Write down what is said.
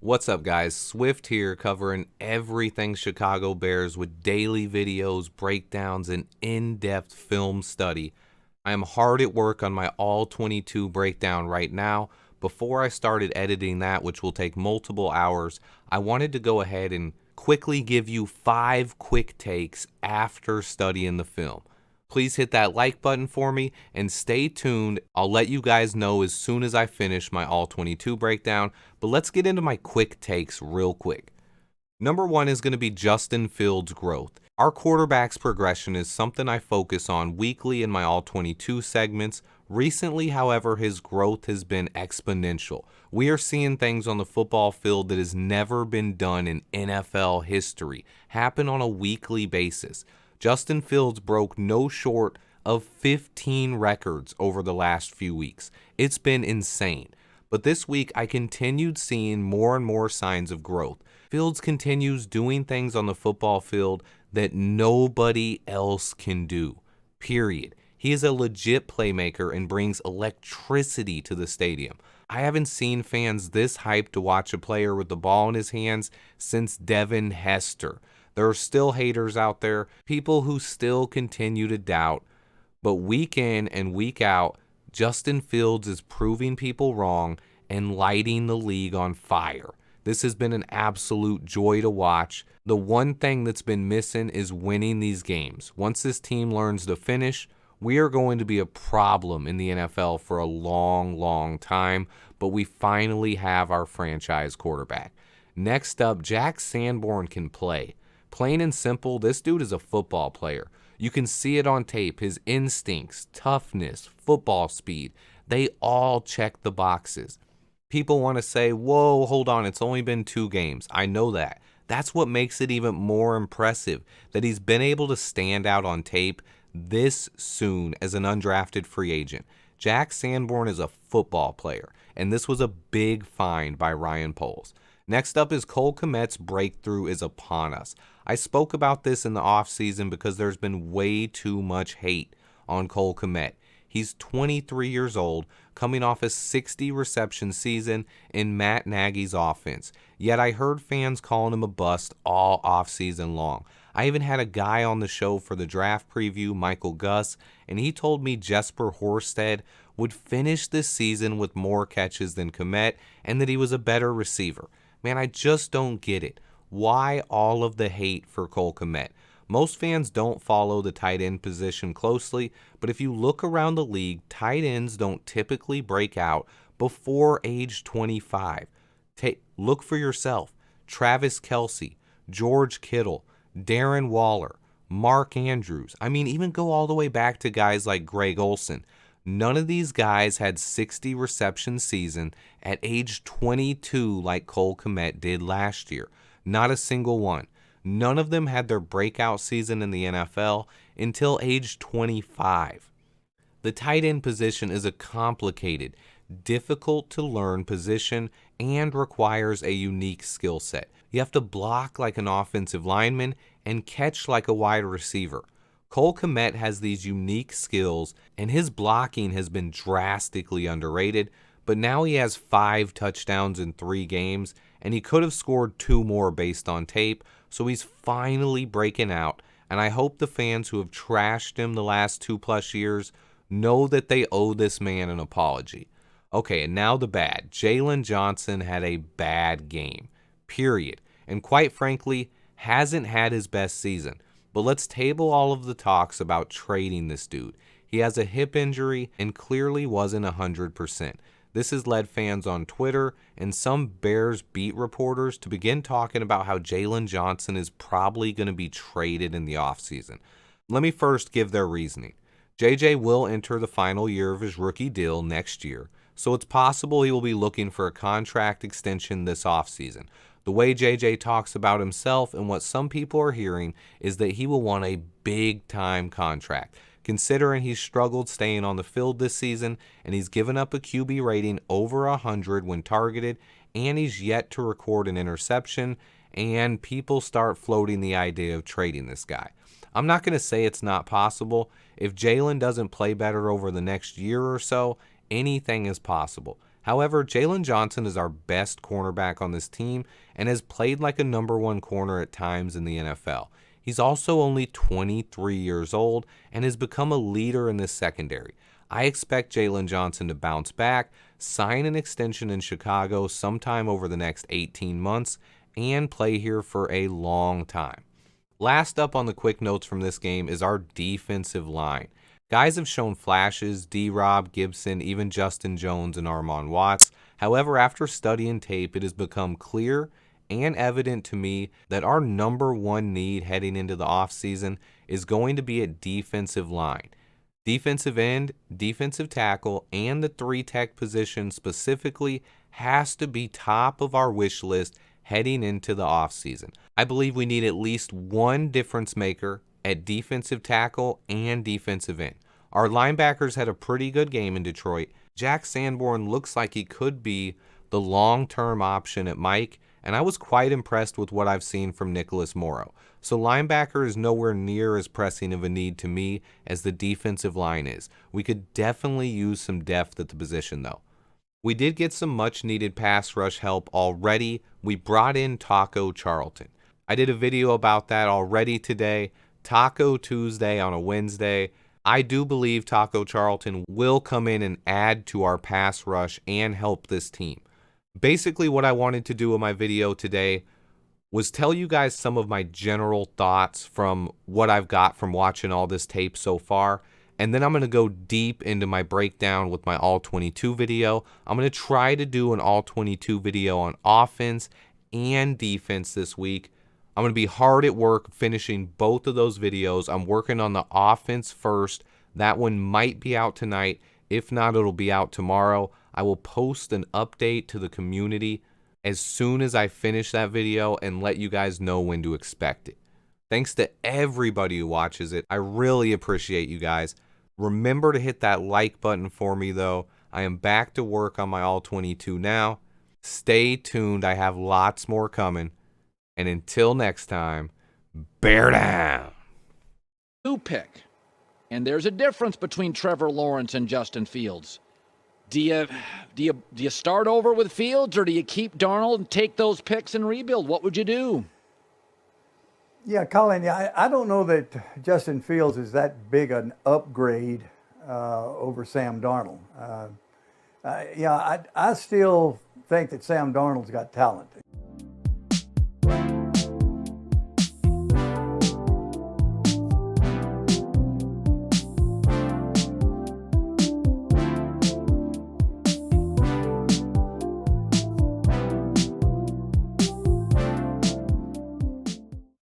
What's up, guys? Swift here, covering everything Chicago Bears with daily videos, breakdowns, and in-depth film study. I am hard at work on my all-22 breakdown right now. Before I started editing that, which will take multiple hours, I wanted to go ahead and quickly give you 5 quick takes after studying the film. Please hit that like button for me and stay tuned. I'll let you guys know as soon as I finish my all-22 breakdown, but let's get into my quick takes real quick. Number 1 is going to be Justin Fields' growth. Our quarterback's progression is something I focus on weekly in my all-22 segments. Recently, however, his growth has been exponential. We are seeing things on the football field that has never been done in NFL history happen on a weekly basis. Justin Fields broke no short of 15 records over the last few weeks. It's been insane. But this week, I continued seeing more and more signs of growth. Fields continues doing things on the football field that nobody else can do, period. He is a legit playmaker and brings electricity to the stadium. I haven't seen fans this hyped to watch a player with the ball in his hands since Devin Hester. There are still haters out there, people who still continue to doubt, but week in and week out, Justin Fields is proving people wrong and lighting the league on fire. This has been an absolute joy to watch. The one thing that's been missing is winning these games. Once this team learns to finish, we are going to be a problem in the NFL for a long, long time, but we finally have our franchise quarterback. Next up, Jack Sanborn can play. Plain and simple, this dude is a football player. You can see it on tape. His instincts, toughness, football speed, they all check the boxes. People want to say, whoa, hold on, it's only been 2 games. I know that. That's what makes it even more impressive, that he's been able to stand out on tape this soon as an undrafted free agent. Jack Sanborn is a football player, and this was a big find by Ryan Poles. Next up is Cole Kmet's breakthrough is upon us. I spoke about this in the offseason because there's been way too much hate on Cole Kmet. He's 23 years old, coming off a 60 reception season in Matt Nagy's offense. Yet I heard fans calling him a bust all offseason long. I even had a guy on the show for the draft preview, Michael Gus, and he told me Jesper Horsted would finish this season with more catches than Kmet and that he was a better receiver. Man, I just don't get it. Why all of the hate for Cole Kmet? Most fans don't follow the tight end position closely, but if you look around the league, tight ends don't typically break out before age 25. Look for yourself. Travis Kelce, George Kittle, Darren Waller, Mark Andrews. I mean, even go all the way back to guys like Greg Olsen. None of these guys had 60 reception season at age 22 like Cole Kmet did last year. Not a single one. None of them had their breakout season in the NFL until age 25. The tight end position is a complicated, difficult to learn position and requires a unique skill set. You have to block like an offensive lineman and catch like a wide receiver. Cole Kmet has these unique skills, and his blocking has been drastically underrated, but now he has 5 touchdowns in 3 games, and he could have scored 2 more based on tape, so he's finally breaking out, and I hope the fans who have trashed him the last 2+ years know that they owe this man an apology. Okay, and now the bad. Jalen Johnson had a bad game, period, and quite frankly, hasn't had his best season. But let's table all of the talks about trading this dude. He has a hip injury and clearly wasn't 100%. This has led fans on Twitter and some Bears beat reporters to begin talking about how Jalen Johnson is probably going to be traded in the offseason. Let me first give their reasoning. JJ will enter the final year of his rookie deal next year, so it's possible he will be looking for a contract extension this offseason. The way JJ talks about himself and what some people are hearing is that he will want a big-time contract, considering he's struggled staying on the field this season and he's given up a QB rating over 100 when targeted, and he's yet to record an interception, and people start floating the idea of trading this guy. I'm not going to say it's not possible. If Jalen doesn't play better over the next year or so, anything is possible. However, Jalen Johnson is our best cornerback on this team and has played like a #1 corner at times in the NFL. He's also only 23 years old and has become a leader in this secondary. I expect Jalen Johnson to bounce back, sign an extension in Chicago sometime over the next 18 months, and play here for a long time. Last up on the quick notes from this game is our defensive line. Guys have shown flashes, D-Rob, Gibson, even Justin Jones and Armon Watts. However, after studying tape, it has become clear and evident to me that our #1 need heading into the offseason is going to be at defensive line. Defensive end, defensive tackle, and the 3-tech position specifically has to be top of our wish list heading into the offseason. I believe we need at least one difference maker at defensive tackle and defensive end. Our linebackers had a pretty good game in Detroit. Jack Sanborn looks like he could be the long-term option at Mike, and I was quite impressed with what I've seen from Nicholas Morrow. So linebacker is nowhere near as pressing of a need to me as the defensive line is. We could definitely use some depth at the position though. We did get some much-needed pass rush help already. We brought in Taco Charlton. I did a video about that already today. Taco Tuesday on a Wednesday. I do believe Taco Charlton will come in and add to our pass rush and help this team. Basically, what I wanted to do in my video today was tell you guys some of my general thoughts from what I've got from watching all this tape so far. And then I'm going to go deep into my breakdown with my All-22 video. I'm going to try to do an All-22 video on offense and defense this week. I'm going to be hard at work finishing both of those videos. I'm working on the offense first. That one might be out tonight. If not, it'll be out tomorrow. I will post an update to the community as soon as I finish that video and let you guys know when to expect it. Thanks to everybody who watches it. I really appreciate you guys. Remember to hit that like button for me though. I am back to work on my All-22 now. Stay tuned. I have lots more coming. And until next time, bear down. New pick. And there's a difference between Trevor Lawrence and Justin Fields. Do you start over with Fields, or do you keep Darnold and take those picks and rebuild? What would you do? Yeah, Colin, I don't know that Justin Fields is that big an upgrade over Sam Darnold. I still think that Sam Darnold's got talent.